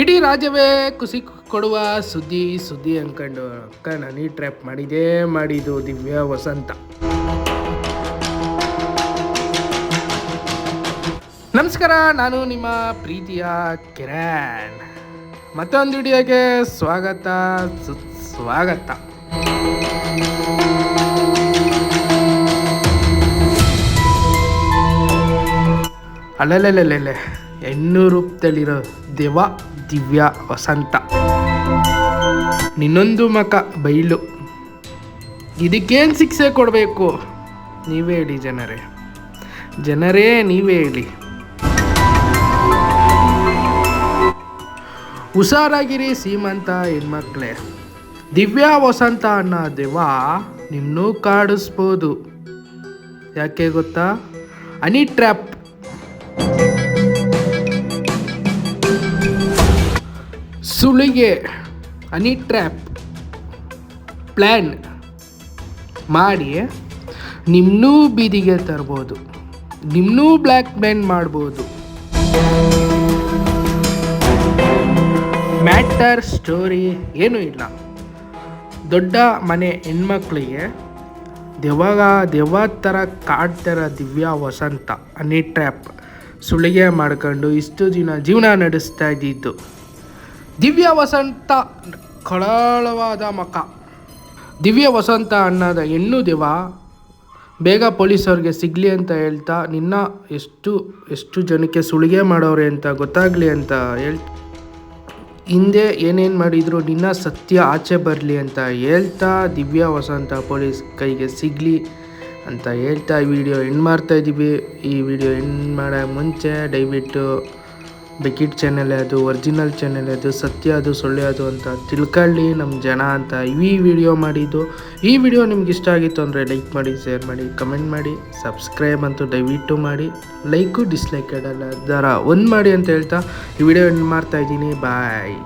ಇಡೀ ರಾಜ್ಯವೇ ಕುಸಿ ಕೊಡುವ ಸುದ್ದಿ ಅಂದ್ಕೊಂಡು ಅಕ್ಕ ನನಿ ಟ್ರ್ಯಾಪ್ ಮಾಡಿದ್ದು ದಿವ್ಯಾ ವಸಂತ. ನಮಸ್ಕಾರ, ನಾನು ನಿಮ್ಮ ಪ್ರೀತಿಯ ಕಿರಣ್. ಮತ್ತೊಂದು ವಿಡಿಯೋಗೆ ಸ್ವಾಗತ. ಅಲ್ಲೇ 800 ರೂಪದಲ್ಲಿರೋ ದಿವ್ಯಾ ವಸಂತ, ನಿನ್ನೊಂದು ಮಕ ಬೈಲು. ಇದಕ್ಕೇನು ಶಿಕ್ಷೆ ಕೊಡಬೇಕು ನೀವೇ ಹೇಳಿ ಜನರೇ ನೀವೇ ಹೇಳಿ. ಹುಷಾರಾಗಿರಿ ಸೀಮಂತ ಹೆಣ್ಮಕ್ಳೇ. ದಿವ್ಯಾ ವಸಂತ ಅನ್ನೋ ದೆವ್ವ ನಿನ್ನೂ ಕಾಡಿಸ್ಬೋದು. ಯಾಕೆ ಗೊತ್ತಾ? Honey trap. ಸುಳಿಗೆ ಹನಿ ಟ್ರ್ಯಾಪ್ ಪ್ಲ್ಯಾನ್ ಮಾಡಿ ನಿಮ್ಮನ್ನೂ ಬೀದಿಗೆ ತರ್ಬೋದು, ನಿಮ್ಮನ್ನೂ ಬ್ಲ್ಯಾಕ್ ಮೇಲ್ ಮಾಡ್ಬೋದು. ಮ್ಯಾಟರ್ ಸ್ಟೋರಿ ಏನೂ ಇಲ್ಲ. ದೊಡ್ಡ ಮನೆ ಹೆಣ್ಮಕ್ಳಿಗೆ ದೆವ್ವ ಥರ ಕಾಡ್ತಾರ ದಿವ್ಯಾ ವಸಂತ ಹನಿ ಟ್ರ್ಯಾಪ್ ಸುಳಿಗೆ ಮಾಡ್ಕೊಂಡು ಇಷ್ಟು ದಿನ ಜೀವನ ನಡೆಸ್ತಾ ಇದ್ದಿದ್ದು. ದಿವ್ಯಾ ವಸಂತ ಕಳವಾದ ಮಕ. ದಿವ್ಯಾ ವಸಂತ ಅನ್ನೋದ ಹೆಣ್ಣು ದೆವ್ವ ಬೇಗ ಪೊಲೀಸವ್ರಿಗೆ ಸಿಗಲಿ ಅಂತ ಹೇಳ್ತಾ, ನಿನ್ನ ಎಷ್ಟು ಜನಕ್ಕೆ ಸುಳಿಗೆ ಮಾಡೋರೆ ಅಂತ ಗೊತ್ತಾಗಲಿ ಅಂತ ಹಿಂದೆ ಏನೇನು ಮಾಡಿದ್ರು ನಿನ್ನ ಸತ್ಯ ಆಚೆ ಬರಲಿ ಅಂತ ಹೇಳ್ತಾ, ದಿವ್ಯಾ ವಸಂತ ಪೊಲೀಸ್ ಕೈಗೆ ಸಿಗಲಿ ಅಂತ ಹೇಳ್ತಾ ಈ ವಿಡಿಯೋ ಎಂಡ್ ಮಾಡ್ತಾ ಇದ್ದೀವಿ. ಈ ವಿಡಿಯೋ ಎಂಡ್ ಮಾಡೋ ಮುಂಚೆ ದಯವಿಟ್ಟು ಬೆಕಿಟ್ ಚಾನೆಲ್ ಅದು ಒರಿಜಿನಲ್ ಚಾನೆಲ್ ಅದು, ಸತ್ಯ ಅದು ಸುಳ್ಳು ಅದು ಅಂತ ತಿಳ್ಕೊಳ್ಳಿ ನಮ್ಮ ಜನ ಅಂತ ಈ ವಿಡಿಯೋ ಮಾಡಿದ್ದು. ಈ ವಿಡಿಯೋ ನಿಮ್ಗೆ ಇಷ್ಟ ಆಗಿತ್ತು ಅಂದರೆ ಲೈಕ್ ಮಾಡಿ, ಶೇರ್ ಮಾಡಿ, ಕಮೆಂಟ್ ಮಾಡಿ, ಸಬ್ಸ್ಕ್ರೈಬ್ ಅಂತೂ ದಯವಿಟ್ಟು ಮಾಡಿ. ಲೈಕು ಡಿಸ್ಲೈಕ್ ಇಡಲ್ಲ ದರ ಒಂದು ಮಾಡಿ ಅಂತ ಹೇಳ್ತಾ ಈ ವಿಡಿಯೋ ಎಂಡ್ ಮಾಡ್ತಾ ಇದ್ದೀನಿ. ಬಾಯ್.